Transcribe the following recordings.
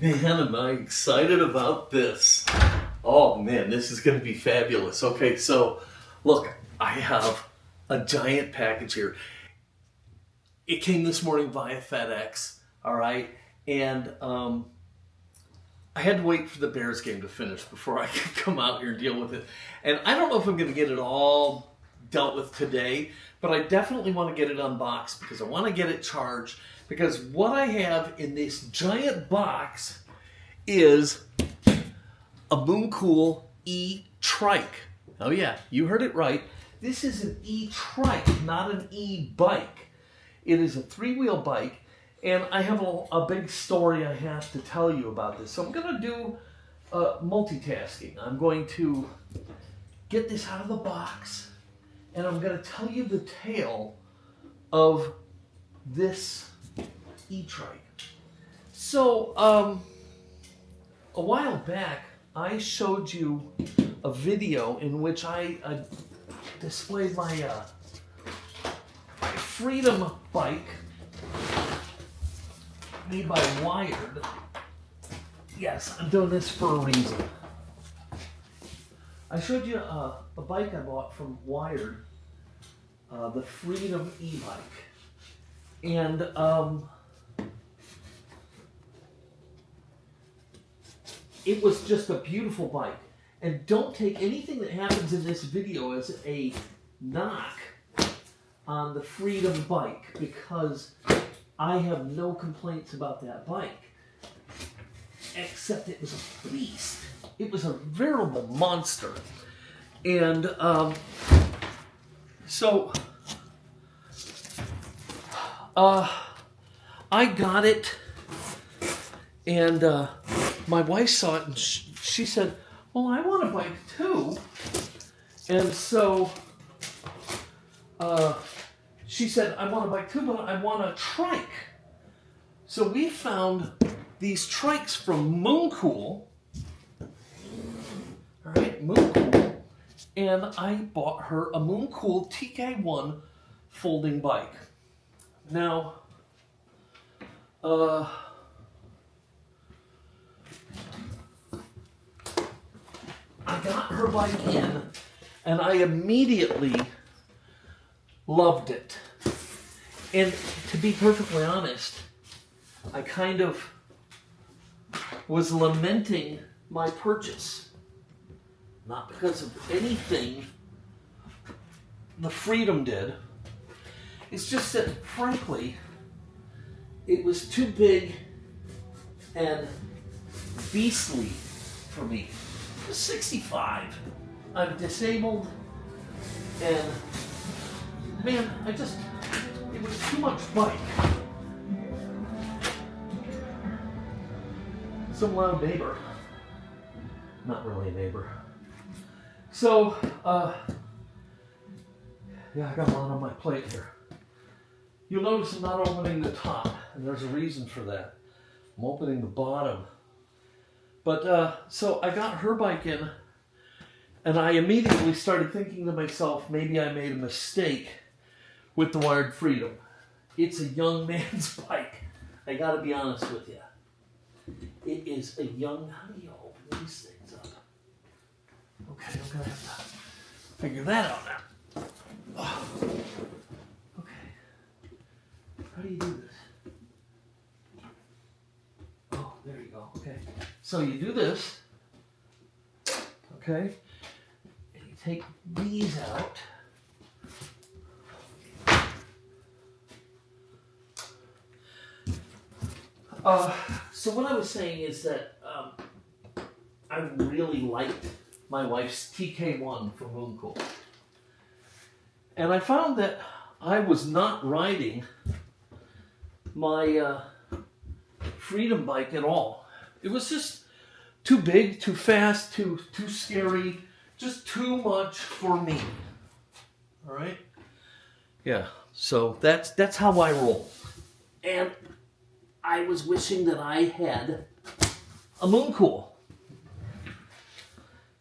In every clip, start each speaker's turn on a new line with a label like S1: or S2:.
S1: Man, am I excited about this. Oh man, this is going to be fabulous. Okay, so look, I have a giant package here. It came this morning via FedEx, all right? And I had to wait for the Bears game to finish before I could come out here and deal with it. And I don't know if I'm going to get it all dealt with today, but I definitely want to get it unboxed because I want to get it charged. Because what I have in this giant box is a Mooncool e-Trike. Oh yeah, you heard it right. This is an e-Trike, not an e-bike. It is a three-wheel bike, and I have a big story I have to tell you about this. So I'm going to do multitasking. I'm going to get this out of the box, and I'm going to tell you the tale of this e-Trike. So, a while back, I showed you a video in which I displayed my Freedom bike made by Wired. Yes, I'm doing this for a reason. I showed you a bike I bought from Wired, the Freedom e-bike. And it was just a beautiful bike. And don't take anything that happens in this video as a knock on the Freedom bike, because I have no complaints about that bike, except it was a beast. It was a veritable monster. And so I got it, and my wife saw it, and she said, well, I want a bike too. And so she said, I want a bike too, but I want a trike. So we found these trikes from Mooncool. All right, Mooncool. And I bought her a Mooncool TK folding bike. Now, I got her bike in, and I immediately loved it. And to be perfectly honest, I kind of was lamenting my purchase. Not because of anything the Freedom did. It's just that, frankly, it was too big and beastly for me. I was 65. I'm disabled, and man, it was too much bike. Some loud neighbor. Not really a neighbor. So, yeah, I got a lot on my plate here. You'll notice I'm not opening the top, and there's a reason for that. I'm opening the bottom. But, so I got her bike in, and I immediately started thinking to myself, maybe I made a mistake with the Wired Freedom. It's a young man's bike. I gotta be honest with you. It is a young, how do you open these things up? Okay, I'm gonna have to figure that out now. Oh. Okay. How do you do this? Oh, there you go. Okay. So you do this. Okay. And you take these out. So what I was saying is that I really liked my wife's TK1 from Mooncool. And I found that I was not riding my Freedom bike at all. It was just too big, too fast, too scary, just too much for me. All right? Yeah, so that's how I roll. And I was wishing that I had a Mooncool.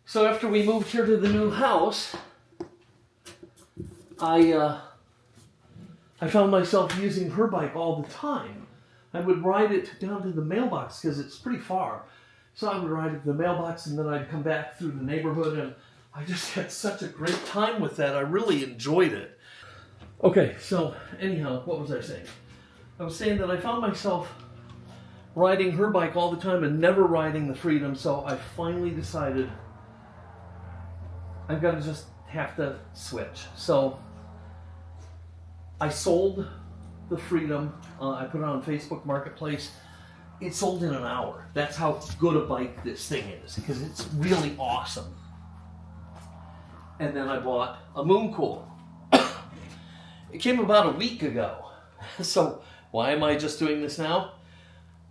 S1: So after we moved here to the new house, I found myself using her bike all the time. I would ride it down to the mailbox because it's pretty far. So I would ride it to the mailbox and then I'd come back through the neighborhood, and I just had such a great time with that. I really enjoyed it. Okay, so anyhow, what was I saying? I was saying that I found myself riding her bike all the time and never riding the Freedom, so I finally decided I've got to just have to switch. So I sold the Freedom. I put it on Facebook Marketplace. It sold in an hour. That's how good a bike this thing is, because it's really awesome. And then I bought a Mooncool. It came about a week ago. So why am I just doing this now?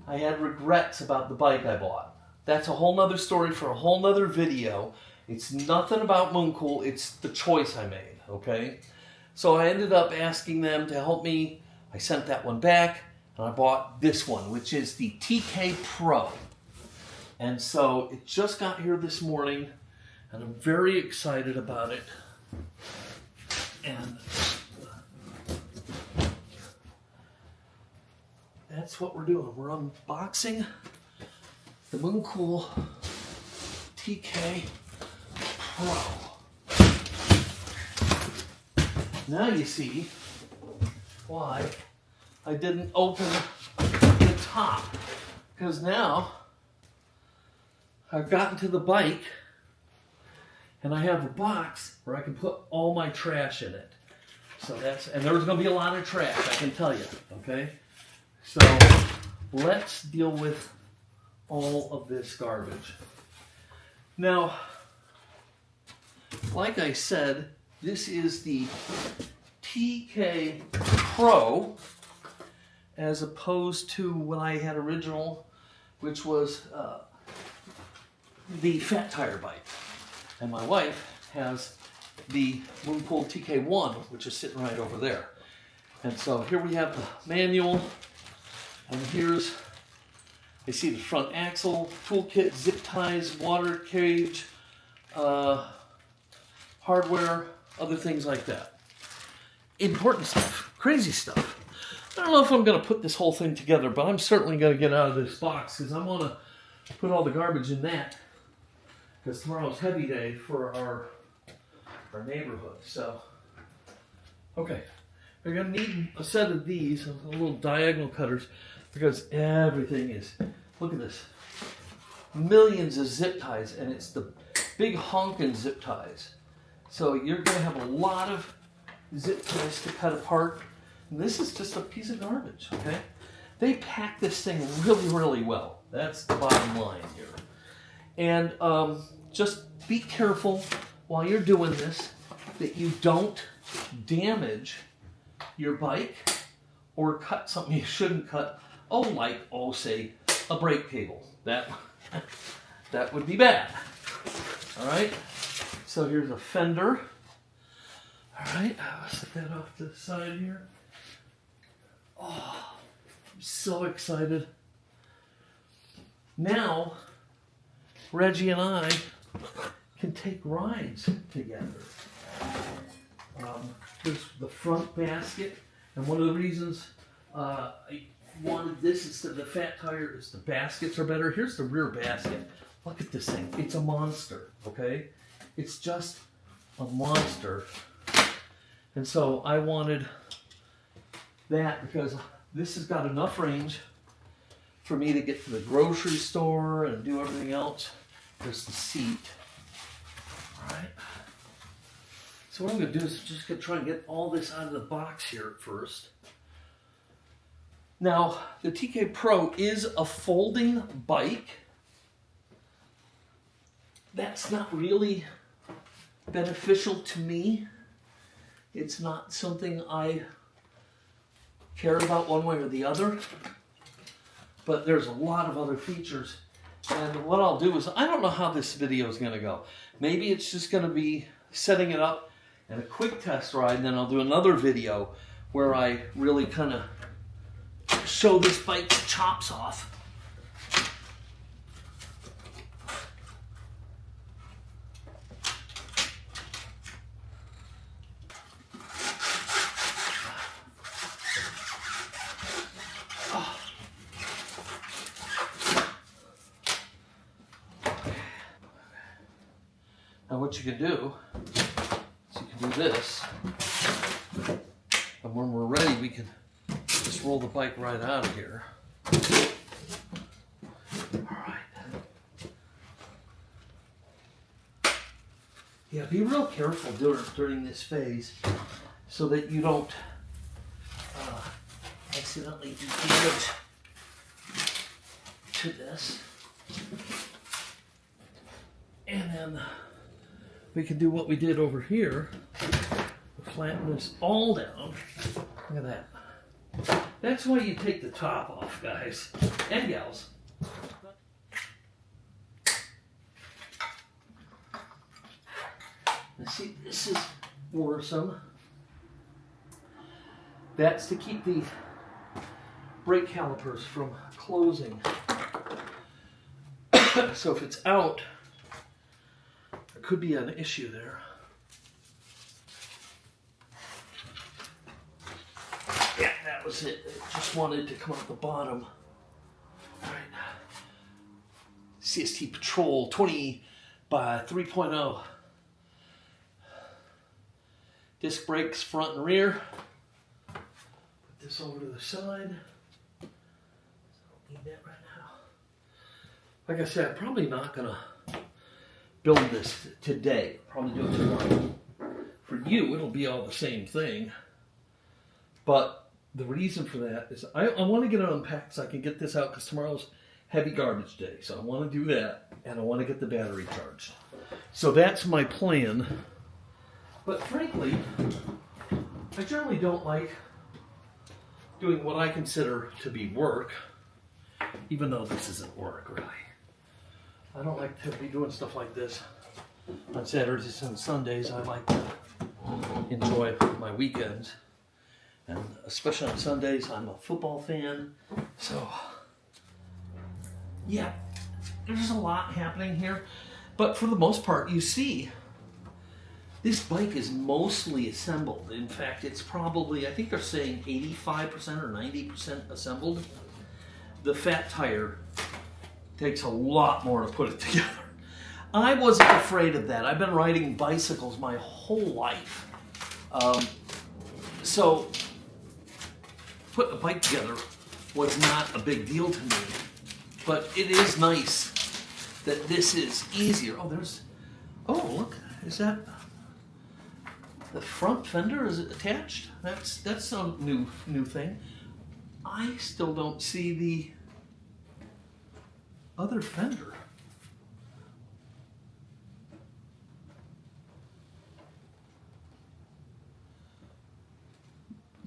S1: I had regrets about the bike I bought. That's a whole nother story for a whole nother video. It's nothing about Mooncool, it's the choice I made, okay? So I ended up asking them to help me. I sent that one back, and I bought this one, which is the TK Pro. And so it just got here this morning, and I'm very excited about it. And that's what we're doing. We're unboxing the Mooncool TK Pro. Now you see why I didn't open the top, because now I've gotten to the bike and I have a box where I can put all my trash in it. So and there's going to be a lot of trash, I can tell you, okay? So let's deal with all of this garbage. Now, like I said, this is the TK Pro as opposed to what I had original, which was the fat tire bike. And my wife has the Mooncool TK1, which is sitting right over there. And so here we have the manual, and here's, I see the front axle, toolkit, zip ties, water cage, hardware, other things like that. Important stuff, crazy stuff. I don't know if I'm going to put this whole thing together, but I'm certainly going to get out of this box because I want to put all the garbage in that, because tomorrow's heavy day for our neighborhood. So, okay, we're going to need a set of these, little diagonal cutters, because everything is, look at this, millions of zip ties, and it's the big honking zip ties. So you're going to have a lot of zip ties to cut apart. And this is just a piece of garbage, okay? They pack this thing really, really well. That's the bottom line here. And just be careful while you're doing this that you don't damage your bike or cut something you shouldn't cut. Say a brake cable. That would be bad. All right. So here's a fender. All right, I'll set that off to the side here. Oh, I'm so excited. Now, Reggie and I can take rides together. There's the front basket, and one of the reasons I wanted this instead of the fat tire is the baskets are better. Here's the rear basket. Look at this thing. It's a monster, okay? It's just a monster. And so I wanted that because this has got enough range for me to get to the grocery store and do everything else. There's the seat. All right. So what I'm going to do is just try and get all this out of the box here at first. Now, the TK Pro is a folding bike. That's not really beneficial to me. It's not something I care about one way or the other, but there's a lot of other features. And what I'll do is, I don't know how this video is going to go. Maybe it's just going to be setting it up and a quick test ride, and then I'll do another video where I really kind of show this bike's chops off. what you can do is you can do this, and when we're ready, we can just roll the bike right out of here. All right. Yeah, be real careful during this phase so that you don't accidentally do damage to this. And then we can do what we did over here. Flatten this all down. Look at that. That's why you take the top off, guys and gals. Let's see, this is worrisome. That's to keep the brake calipers from closing. So if it's out, there could be an issue there. Yeah, that was it. It just wanted to come out the bottom. All right. CST Patrol 20 by 3.0. Disc brakes front and rear. Put this over to the side. I don't need that right now. Like I said, I'm probably not gonna build this today. Probably do it tomorrow. For you, it'll be all the same thing. But the reason for that is I want to get it unpacked so I can get this out because tomorrow's heavy garbage day. So I want to do that, and I want to get the battery charged. So that's my plan. But frankly, I generally don't like doing what I consider to be work, even though this isn't work, really. I don't like to be doing stuff like this on Saturdays and Sundays. I like to enjoy my weekends. And especially on Sundays, I'm a football fan. So, yeah, there's a lot happening here. But for the most part, you see, this bike is mostly assembled. In fact, it's probably, I think they're saying 85% or 90% assembled. The fat tire takes a lot more to put it together. I wasn't afraid of that. I've been riding bicycles my whole life. So putting a bike together was not a big deal to me. But it is nice that this is easier. Oh, look, is that... The front fender is attached. That's a new thing. I still don't see the other fender.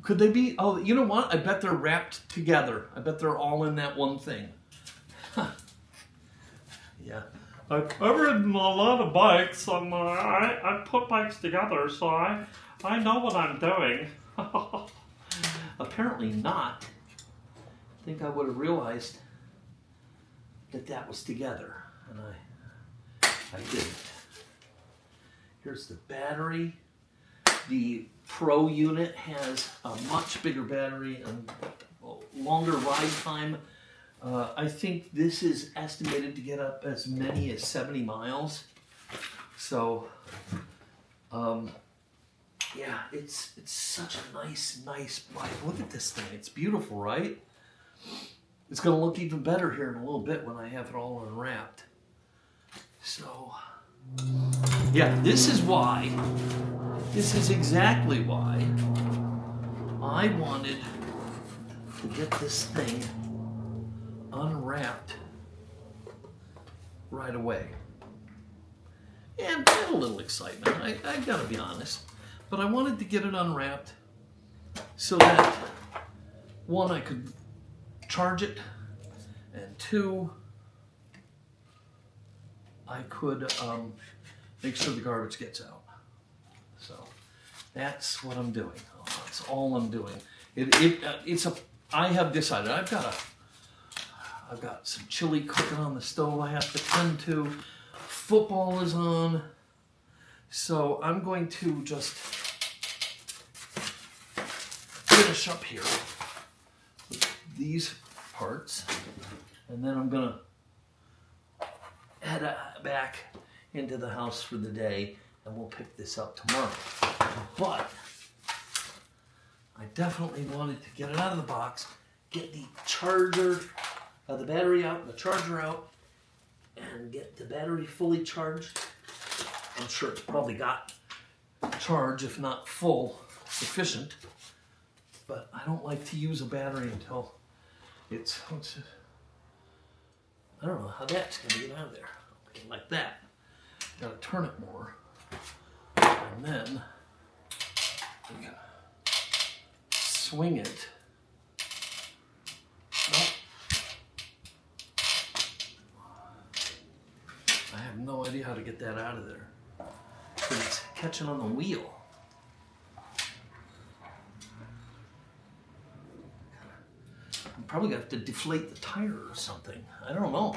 S1: Could they be? Oh, you know what? I bet they're wrapped together. I bet they're all in that one thing. Yeah.
S2: I've ridden a lot of bikes. I put bikes together, so I know what I'm doing.
S1: Apparently not. I think I would have realized that was together, and I didn't. Here's the battery. The Pro unit has a much bigger battery and longer ride time. I think this is estimated to get up as many as 70 miles. So, yeah, it's such a nice bike. Look at this thing. It's beautiful, right? It's going to look even better here in a little bit when I have it all unwrapped. So, yeah, this is exactly why I wanted to get this thing unwrapped right away. And I had a little excitement, I gotta be honest. But I wanted to get it unwrapped so that, one, I could charge it, and two, I could make sure the garbage gets out. So that's what I'm doing. That's all I'm doing. I have decided I've got some chili cooking on the stove I have to tend to. Football is on. So I'm going to just finish up here with these parts. And then I'm going to head back into the house for the day, and we'll pick this up tomorrow. But I definitely wanted to get it out of the box, get the charger, the battery out, and the charger out, and get the battery fully charged. I'm sure it's probably got charge, if not full, sufficient. But I don't like to use a battery until it's, I don't know how that's going to get out of there. Okay, like that. Got to turn it more. And then we can swing it. Nope. I have no idea how to get that out of there. But it's catching on the wheel. I'm probably going to have to deflate the tire or something. I don't know.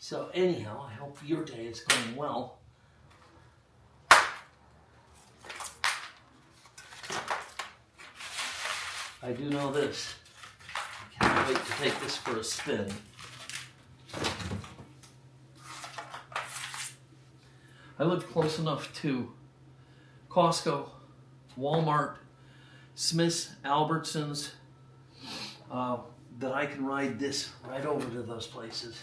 S1: So anyhow, I hope your day is going well. I do know this. I can't wait to take this for a spin. I live close enough to Costco, Walmart, Smith's, Albertsons, that I can ride this right over to those places.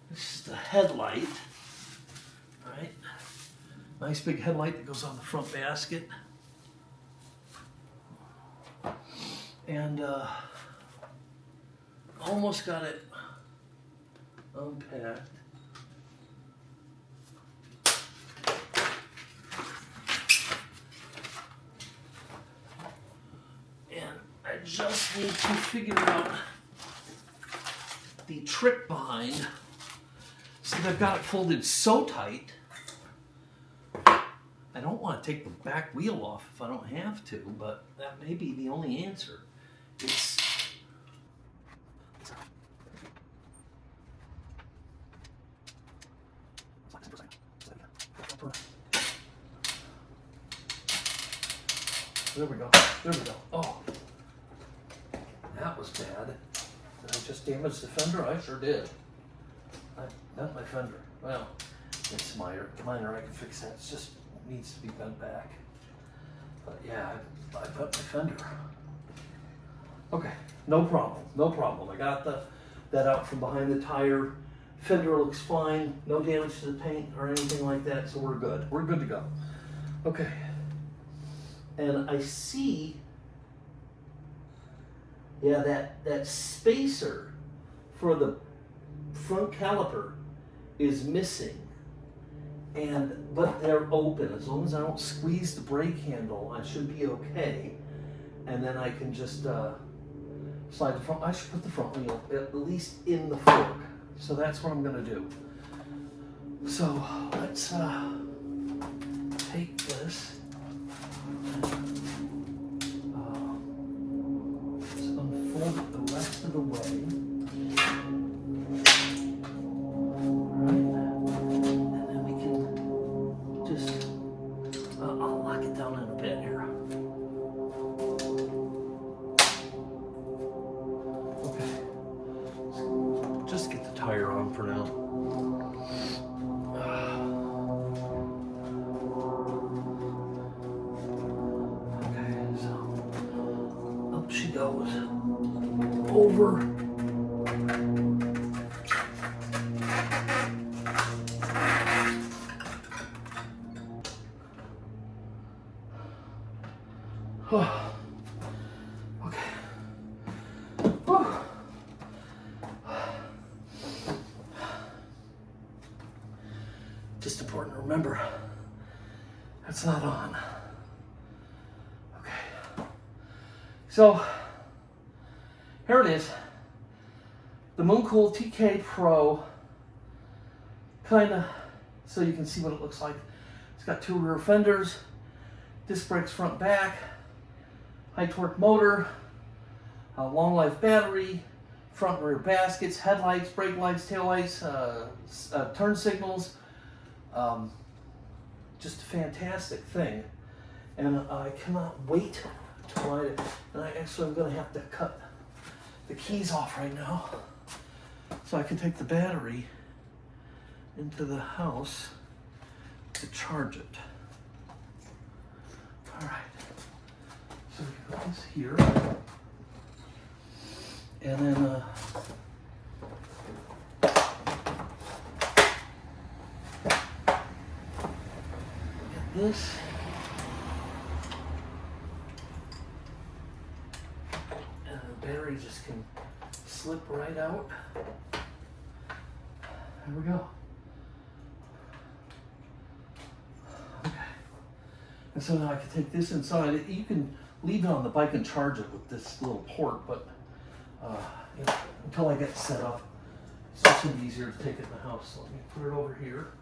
S1: This is the headlight, right? Nice big headlight that goes on the front basket. And almost got it unpacked. And I just need to figure out the trick behind. See, they've got it folded so tight. I don't want to take the back wheel off if I don't have to, but that may be the only answer. It's there we go. There we go. Oh, that was bad. Did I just damage the fender? I sure did. I bent my fender. Well, it's minor. I can fix that. It just needs to be bent back. But yeah, I bent my fender. Okay, no problem. No problem. I got that out from behind the tire. Fender looks fine. No damage to the paint or anything like that, so we're good. We're good to go. Okay. And I see, yeah, that spacer for the front caliper is missing, but they're open. As long as I don't squeeze the brake handle, I should be okay. And then I can just slide the front. I should put the front wheel at least in the fork. So that's what I'm gonna do. So let's take this. Let's unfold it the rest of the way. For now. Okay, so up she goes. Over. Okay. Just important to remember, that's not on. Okay. So here it is, the Mooncool TK Pro, kind of so you can see what it looks like. It's got 2 rear fenders, disc brakes front back, high torque motor, a long life battery, front and rear baskets, headlights, brake lights, tail lights, turn signals. Just a fantastic thing. And I cannot wait to ride it. And I actually am going to have to cut the keys off right now so I can take the battery into the house to charge it. All right. So we put this here. And then get this. And the battery just can slip right out. There we go. Okay. And so now I can take this inside. You can leave it on the bike and charge it with this little port, but you know, until I get set up, it's just going to be easier to take it in the house. So let me put it over here.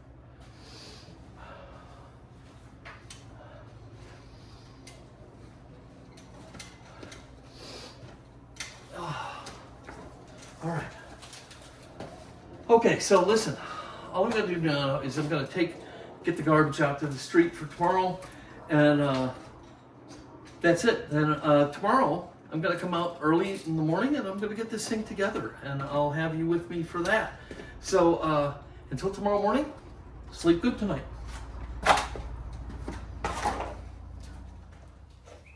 S1: All right. Okay, so listen, all I'm going to do now is I'm going to get the garbage out to the street for tomorrow, and that's it. Then tomorrow I'm going to come out early in the morning and I'm going to get this thing together, and I'll have you with me for that. So until tomorrow morning, sleep good tonight.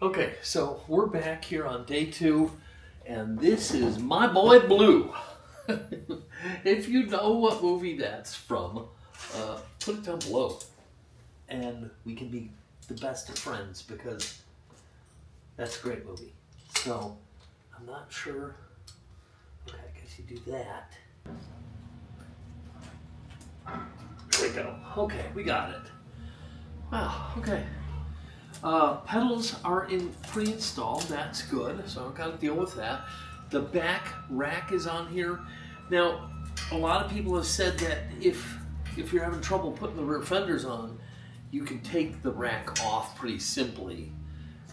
S1: Okay, so we're back here on day 2, and this is my boy Blue. If you know what movie that's from, put it down below, and we can be the best of friends, because that's a great movie. So, I'm not sure. Okay, I guess you do that. There we go. Okay, we got it. Wow, okay. Pedals are pre-installed, that's good, so I've got to deal with that. The back rack is on here. Now, a lot of people have said that if you're having trouble putting the rear fenders on, you can take the rack off pretty simply,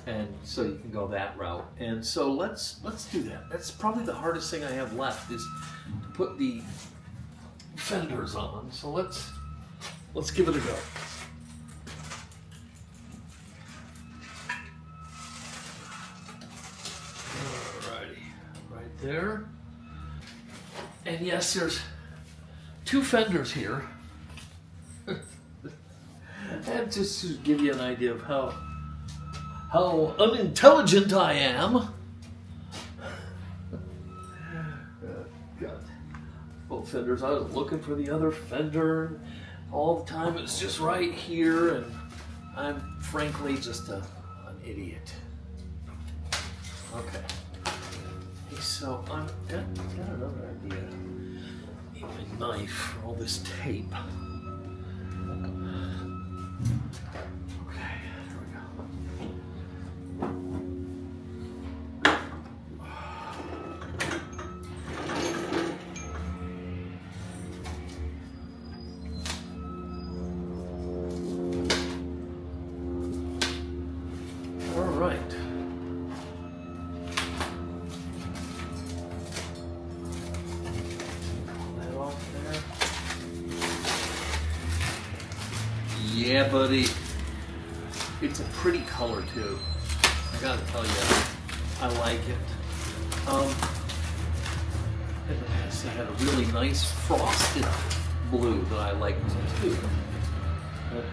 S1: and so you can go that route. And so let's do that. That's probably the hardest thing I have left, is to put the fenders on. So let's give it a go. There. And yes, there's 2 fenders here. And just to give you an idea of how unintelligent I am. God. Both fenders. I was looking for the other fender all the time. It's just right here, and I'm frankly just an idiot. Okay. So I've got another idea. Need my knife for all this tape. Okay, there we go. All right. Yeah, buddy. It's a pretty color too. I gotta tell you, I like it. In the past, I had a really nice frosted blue that I liked too.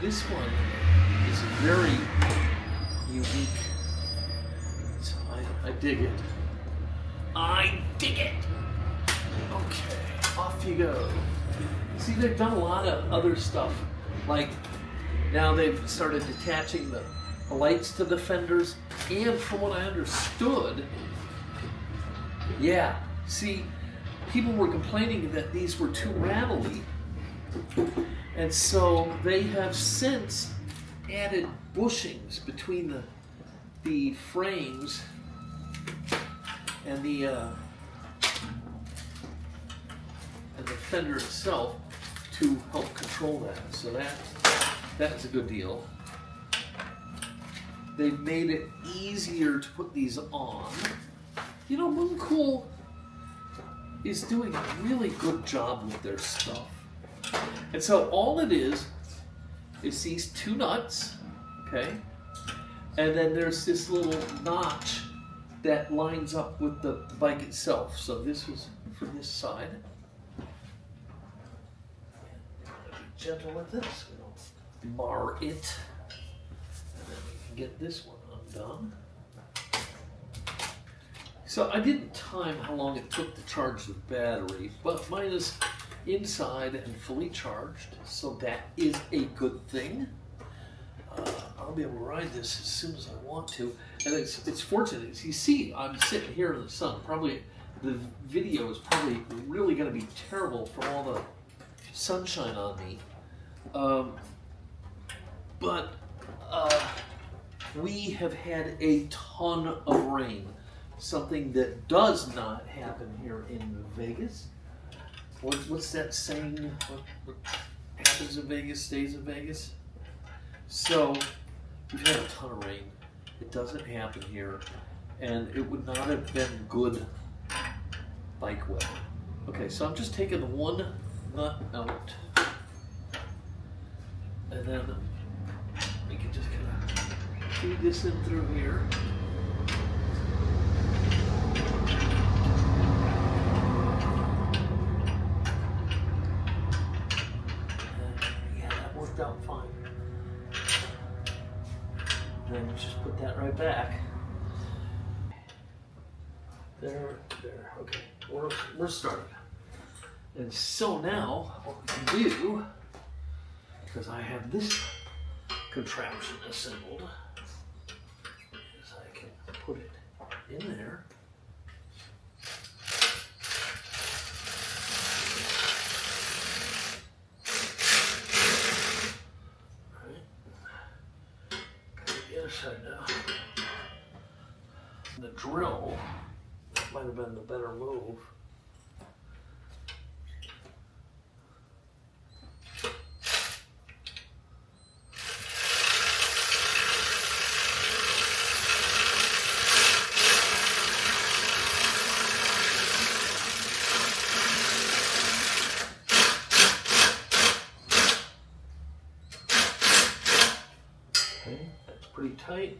S1: This one is very unique. So I dig it. I dig it. Okay, off you go. See, they've done a lot of other stuff. Like, now they've started attaching the lights to the fenders, and from what I understood, yeah, see, people were complaining that these were too rattly, and so they have since added bushings between the frames and the fender itself to help control that. So that's a good deal. They've made it easier to put these on. You know, Mooncool is doing a really good job with their stuff. And so all it is these two nuts, okay? And then there's this little notch that lines up with the bike itself. So this was for this side. Be gentle with this, we don't mar it. And then we can get this one undone. So I didn't time how long it took to charge the battery, but mine is inside and fully charged, so that is a good thing. I'll be able to ride this as soon as I want to, and it's fortunate. As you see, I'm sitting here in the sun. Probably the video is probably really going to be terrible from all the sunshine on me, but we have had a ton of rain. Something that does not happen here in Vegas. What's that saying? What happens in Vegas stays in Vegas? So we've had a ton of rain. It doesn't happen here, and it would not have been good bike weather. Okay, so I'm just taking the one nut out, and then we can just kind of feed this in through here. Out fine. Then just put that right back. There. Okay, we're started. And so now what we can do, because I have this contraption assembled, is I can put it in there. Side now. The drill might have been the better move. Okay, that's pretty tight.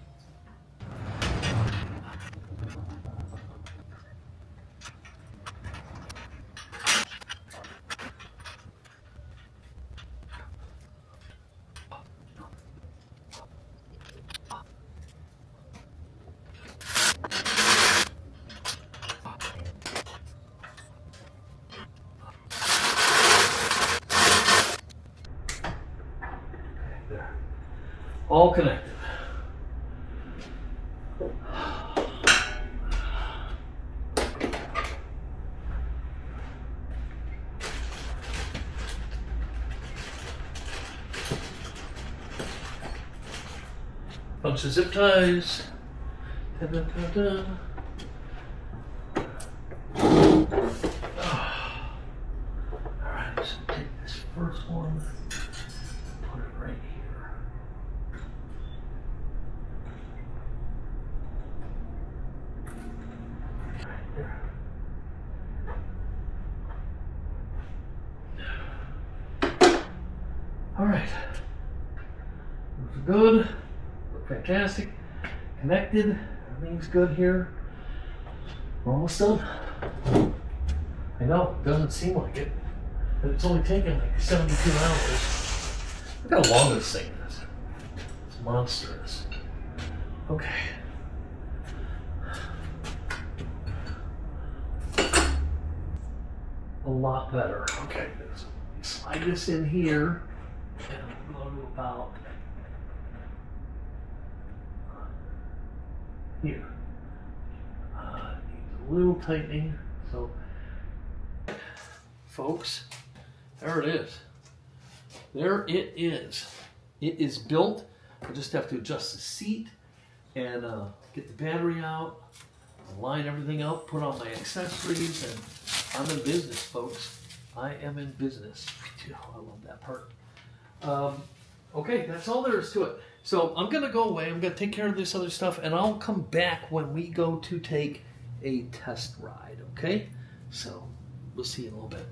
S1: All connected. Bunch of zip ties. Dun, dun, dun, dun. Alright, so take this first one, put it right here. Right there. Alright. Looks good. Fantastic. Connected. Everything's good here. We're almost done. I know, it doesn't seem like it. But it's only taken like 72 hours. Look how long this thing is. It's monstrous. Okay. A lot better. Okay, so slide this in here. And we'll go to about here. Needs a little tightening. So, folks, there it is. There it is. It is built. I just have to adjust the seat and get the battery out. line everything up, put on my accessories, and I'm in business, folks. I am in business. I love that part. Okay, that's all there is to it. So I'm going to go away. I'm going to take care of this other stuff, and I'll come back when we go to take a test ride, okay? So we'll see you in a little bit.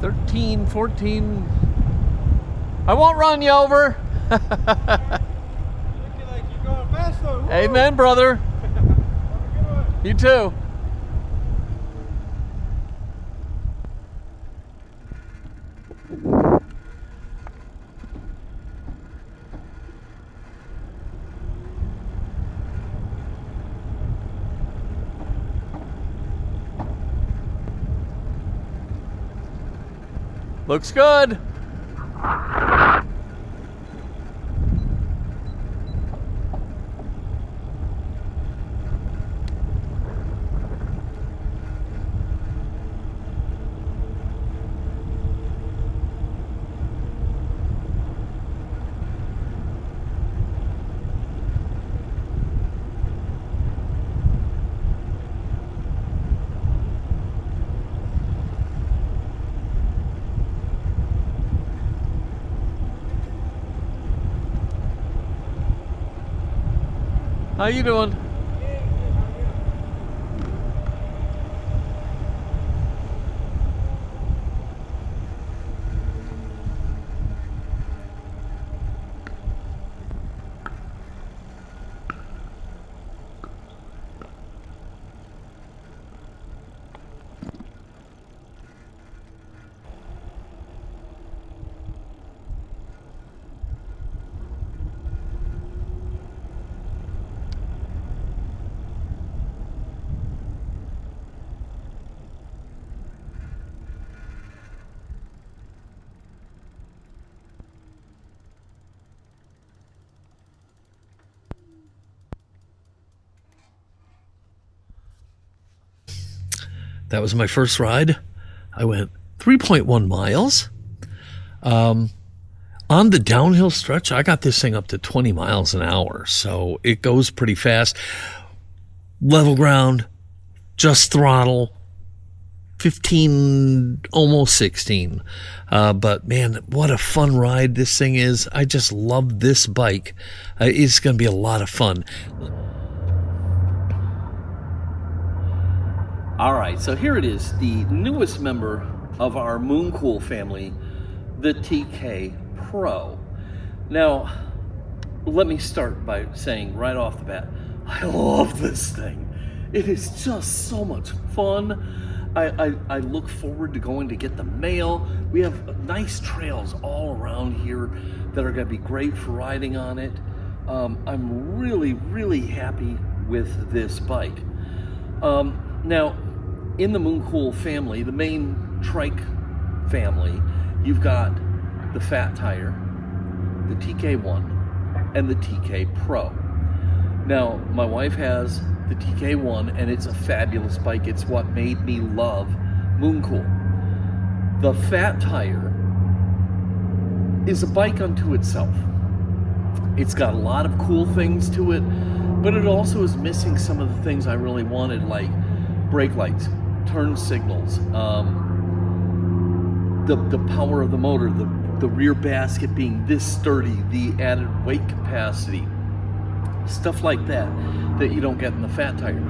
S1: $13, $14. I won't run you over.
S3: Looking like you're going fast though. Woo!
S1: Amen, brother.
S3: Have a good one.
S1: You too. Looks good. How you doing? That was my first ride. I went 3.1 miles. On the downhill stretch, I got this thing up to 20 miles an hour, so it goes pretty fast. Level ground, just throttle, 15, almost 16. But man, what a fun ride this thing is. I just love this bike. It's going to be a lot of fun. All right, so here it is, the newest member of our Mooncool family, the TK Pro. Now, let me start by saying right off the bat, I love this thing. It is just so much fun. I look forward to going to get the mail. We have nice trails all around here that are gonna be great for riding on it. I'm really, really happy with this bike. Now, in the Mooncool family, the main trike family, you've got the Fat Tire, the TK1, and the TK Pro. Now, my wife has the TK1, and it's a fabulous bike. It's what made me love Mooncool. The Fat Tire is a bike unto itself. It's got a lot of cool things to it, but it also is missing some of the things I really wanted, like brake lights, turn signals, the power of the motor, the rear basket being this sturdy, the added weight capacity, stuff like that you don't get in the Fat Tire.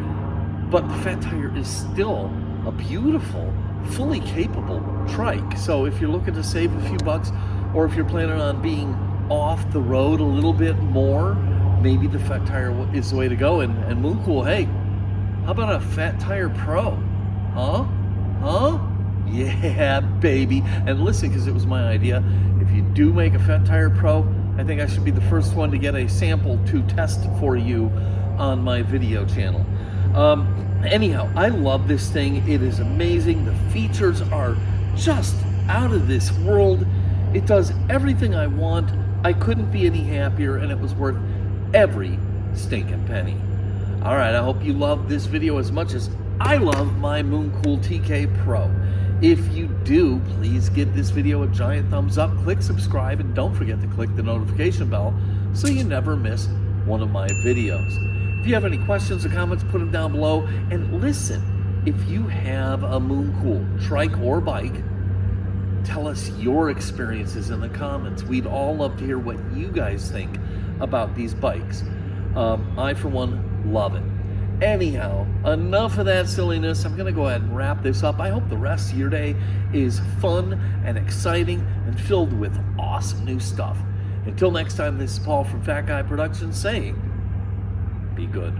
S1: But the Fat Tire is still a beautiful, fully capable trike. So if you're looking to save a few bucks, or if you're planning on being off the road a little bit more, maybe the fat tire is the way to go. And Mooncool, hey, how about a Fat Tire Pro? Huh? Yeah, baby. And listen, because it was my idea, if you do make a Fat Tire Pro, I think I should be the first one to get a sample to test for you on my video channel. Anyhow, I love this thing. It is amazing. The features are just out of this world. It does everything I want. I couldn't be any happier, and it was worth every stinking penny. All right, I hope you love this video as much as I love my Mooncool TK Pro. If you do, please give this video a giant thumbs up, click subscribe, and don't forget to click the notification bell so you never miss one of my videos. If you have any questions or comments, put them down below. And listen, if you have a Mooncool trike or bike, tell us your experiences in the comments. We'd all love to hear what you guys think about these bikes. I, for one, love it. Anyhow, enough of that silliness. I'm going to go ahead and wrap this up. I hope the rest of your day is fun and exciting and filled with awesome new stuff. Until next time, this is Paul from Fat Guy Productions saying, be good.